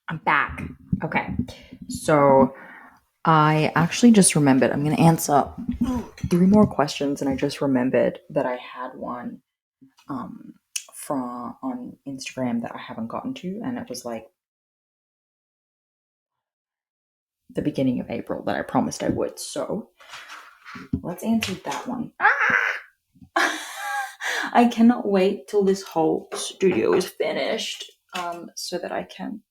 I'm back. Okay. So I actually just remembered I'm going to answer three more questions, and I just remembered that I had one um, from on Instagram that I haven't gotten to, and it was like the beginning of April that I promised I would. So let's answer that one. I cannot wait till this whole studio is finished so that I can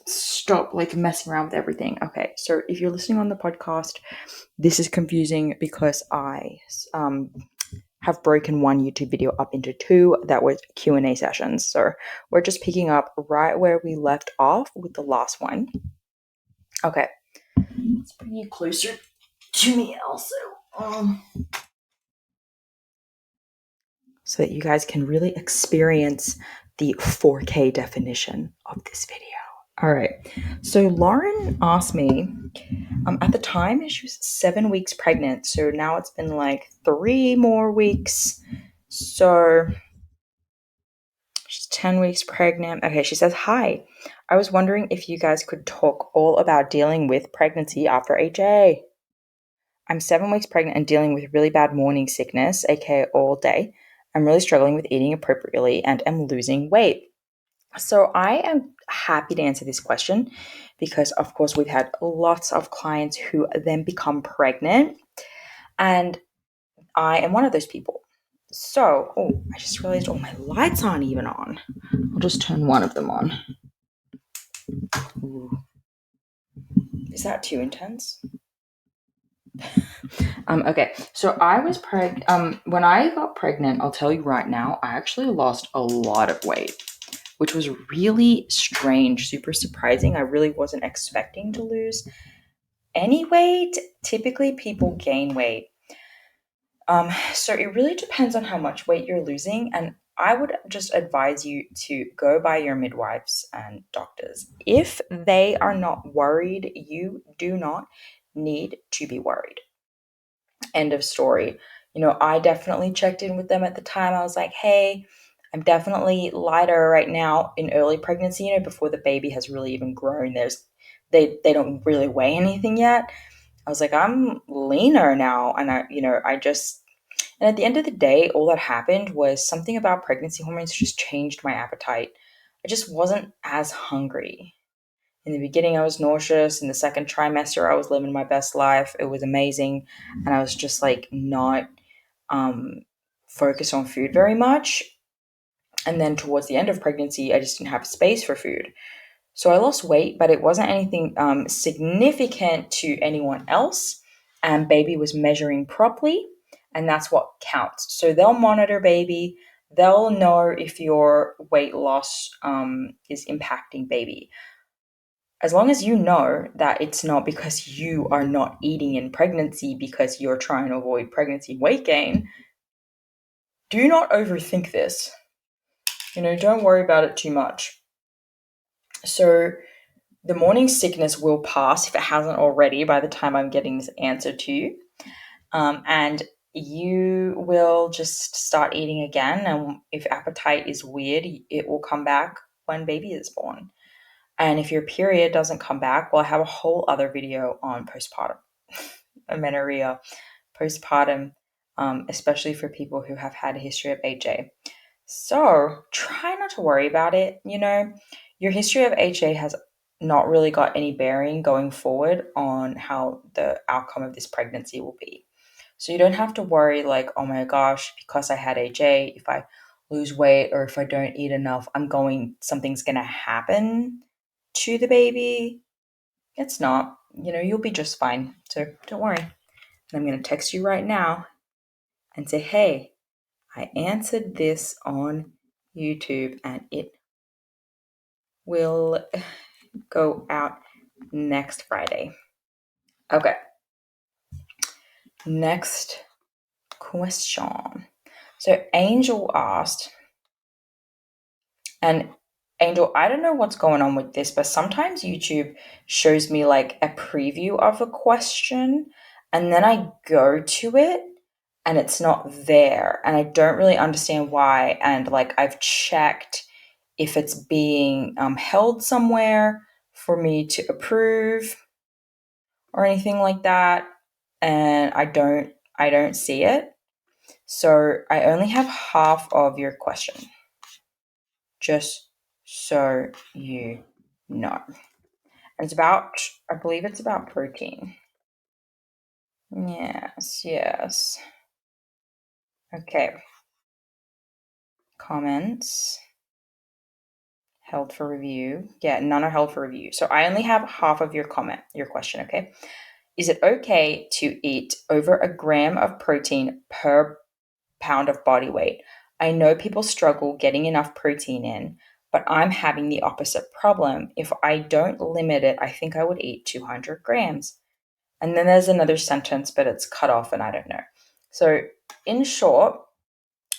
stop like messing around with everything. Okay, so if you're listening on the podcast, this is confusing because I have broken one YouTube video up into two that was Q&A sessions. So we're just picking up right where we left off with the last one. Okay, let's bring you closer to me also, so that you guys can really experience the 4K definition of this video. All right, so Lauren asked me, at the time she was 7 weeks pregnant, so now it's been like 3 more weeks. So she's 10 weeks pregnant. Okay, she says, "Hi. I was wondering if you guys could talk all about dealing with pregnancy after HA. I'm 7 weeks pregnant and dealing with really bad morning sickness, aka all day. I'm really struggling with eating appropriately and am losing weight." So I am happy to answer this question because, of course, we've had lots of clients who then become pregnant, and I am one of those people. So, I just realized all my lights aren't even on. I'll just turn one of them on. Ooh. Is that too intense? Okay, so I was when I got pregnant, I'll tell you right now, I actually lost a lot of weight, which was really strange, super surprising. I really wasn't expecting to lose any weight. Typically, people gain weight. So it really depends on how much weight you're losing, and I would just advise you to go by your midwives and doctors. If they are not worried, you do not need to be worried. End of story. I definitely checked in with them at the time. I was like, "Hey, I'm definitely lighter right now in early pregnancy, before the baby has really even grown. They don't really weigh anything yet." I was like, "I'm leaner now." And and at the end of the day, all that happened was something about pregnancy hormones just changed my appetite. I just wasn't as hungry. In the beginning, I was nauseous. In the second trimester, I was living my best life. It was amazing. And I was just like not um, focused on food very much. And then towards the end of pregnancy, I just didn't have space for food. So I lost weight, but it wasn't anything significant to anyone else. And baby was measuring properly, and that's what counts. So they'll monitor baby. They'll know if your weight loss is impacting baby. As long as you know that it's not because you are not eating in pregnancy because you're trying to avoid pregnancy weight gain, do not overthink this. Don't worry about it too much. So the morning sickness will pass if it hasn't already by the time I'm getting this answer to you. And you will just start eating again. And if appetite is weird, it will come back when baby is born. And if your period doesn't come back, well, I have a whole other video on postpartum amenorrhea, postpartum, especially for people who have had a history of HA. So try not to worry about it. Your history of HA has not really got any bearing going forward on how the outcome of this pregnancy will be. So you don't have to worry like, "Oh my gosh, because I had HA, if I lose weight or if I don't eat enough, something's going to happen to the baby." It's not. You'll be just fine. So don't worry. And I'm going to text you right now and say, "Hey, I answered this on YouTube and it will go out next Friday." Okay. Next question. So Angel asked, and Angel, I don't know what's going on with this, but sometimes YouTube shows me like a preview of a question and then I go to it and it's not there and I don't really understand why. And like I've checked if it's being held somewhere for me to approve or anything like that, and I don't see it. So I only have half of your question, just so you know. And I believe it's about protein. Yes, yes. Okay. Comments held for review. Yeah, none are held for review. So I only have half of your question, okay? Is it okay to eat over a gram of protein per pound of body weight? I know people struggle getting enough protein in, but I'm having the opposite problem. If I don't limit it, I think I would eat 200 grams. And then there's another sentence, but it's cut off and I don't know. So, in short,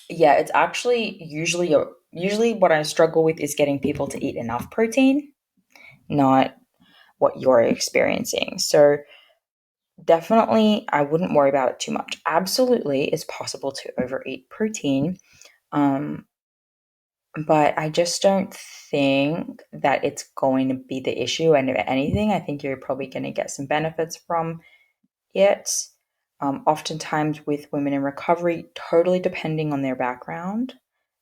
yeah, it's actually usually what I struggle with is getting people to eat enough protein, not what you're experiencing. So, definitely, I wouldn't worry about it too much. Absolutely, it's possible to overeat protein, um, but I just don't think that it's going to be the issue. And if anything, I think you're probably going to get some benefits from it. Oftentimes, with women in recovery, totally depending on their background,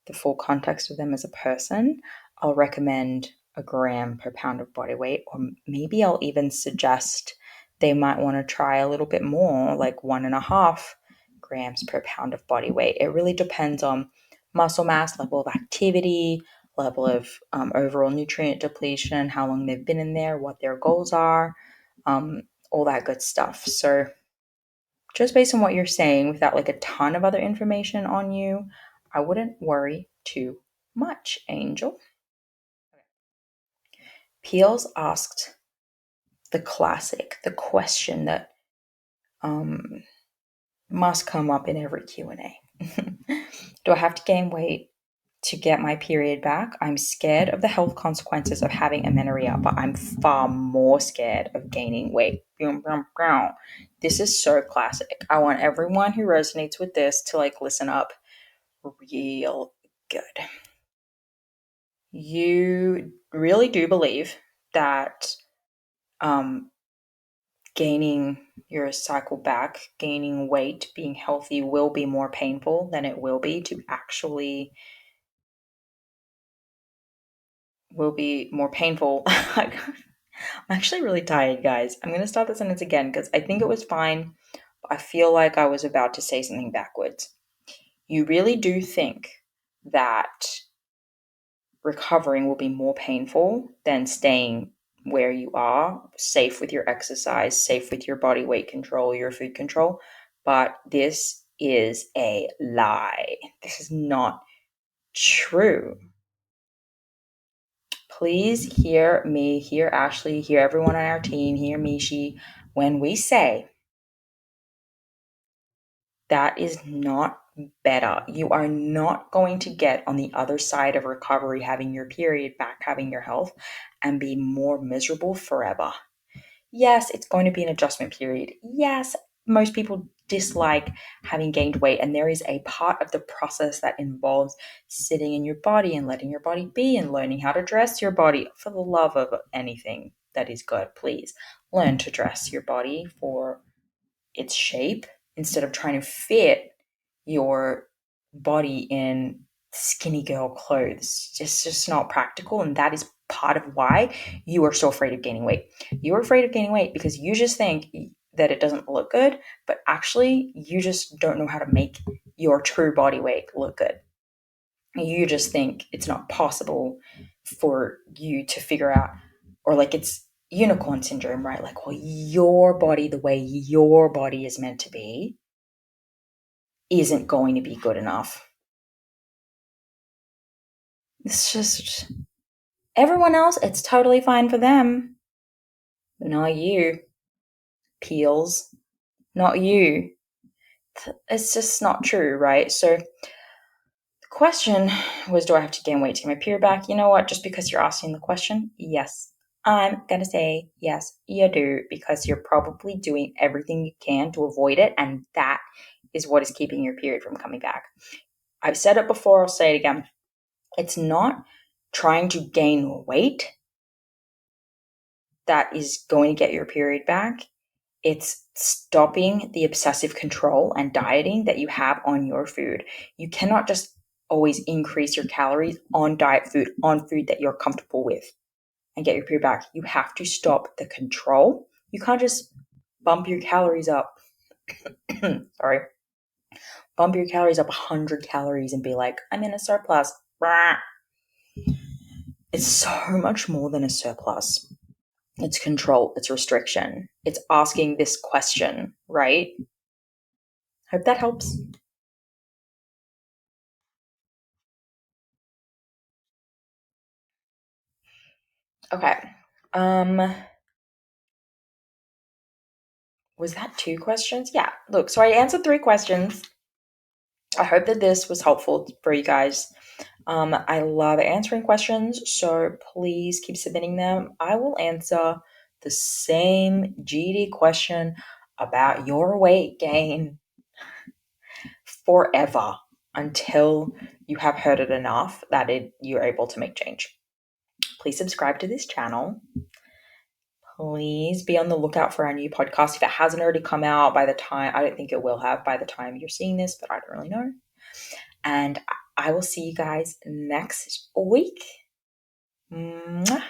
the full context of them as a person, I'll recommend a gram per pound of body weight, or maybe I'll even suggest they might want to try a little bit more, like 1.5 grams per pound of body weight. It really depends on muscle mass, level of activity, level of overall nutrient depletion, how long they've been in there, what their goals are, all that good stuff. So, just based on what you're saying, without like a ton of other information on you, I wouldn't worry too much, Angel. Peels asked the question that um, must come up in every Q&A. Do I have to gain weight to get my period back? I'm scared of the health consequences of having amenorrhea, but I'm far more scared of gaining weight. This is so classic. I want everyone who resonates with this to like listen up real good. You really do believe that um, gaining your cycle back, gaining weight, being healthy will be more painful than it will be to actually will be more painful. I'm actually really tired, guys. I'm going to start the sentence again because I think it was fine. But I feel like I was about to say something backwards. You really do think that recovering will be more painful than staying where you are, safe with your exercise, safe with your body weight control, your food control. But this is a lie. This is not true. Please hear me, hear Ashley, hear everyone on our team, hear Mishi, when we say that is not better. You are not going to get on the other side of recovery, having your period back, having your health, and be more miserable forever. Yes, it's going to be an adjustment period. Yes, most people dislike having gained weight, and there is a part of the process that involves sitting in your body and letting your body be and learning how to dress your body. For the love of anything that is good, please learn to dress your body for its shape instead of trying to fit your body in skinny girl clothes. It's just not practical. And that is part of why you are so afraid of gaining weight. You're afraid of gaining weight because you just think that it doesn't look good, but actually, you just don't know how to make your true body weight look good. You just think it's not possible for you to figure out, or like it's unicorn syndrome, right? Like, well, your body, the way your body is meant to be, isn't going to be good enough. It's just everyone else, it's totally fine for them. But not you. Peels. Not you. It's just not true, right? So the question was, do I have to gain weight to get my period back? You know what? Just because you're asking the question, yes. I'm going to say yes, you do, because you're probably doing everything you can to avoid it, and that is what is keeping your period from coming back. I've said it before, I'll say it again. It's not trying to gain weight that is going to get your period back. It's stopping the obsessive control and dieting that you have on your food. You cannot just always increase your calories on diet food, on food that you're comfortable with, and get your period back. You have to stop the control. You can't just bump your calories up. Sorry. Bump your calories up 100 calories and be like, I'm in a surplus. It's so much more than a surplus. It's control, it's restriction, it's asking this question, right? Hope that helps. Okay. Was that 2 questions? Yeah. Look, so I answered 3 questions. I hope that this was helpful for you guys. I love answering questions, so please keep submitting them. I will answer the same GD question about your weight gain forever until you have heard it enough that you're able to make change. Please subscribe to this channel. Please be on the lookout for our new podcast. If it hasn't already come out by the time, I don't think it will have by the time you're seeing this, but I don't really know. And I will see you guys next week. Mwah.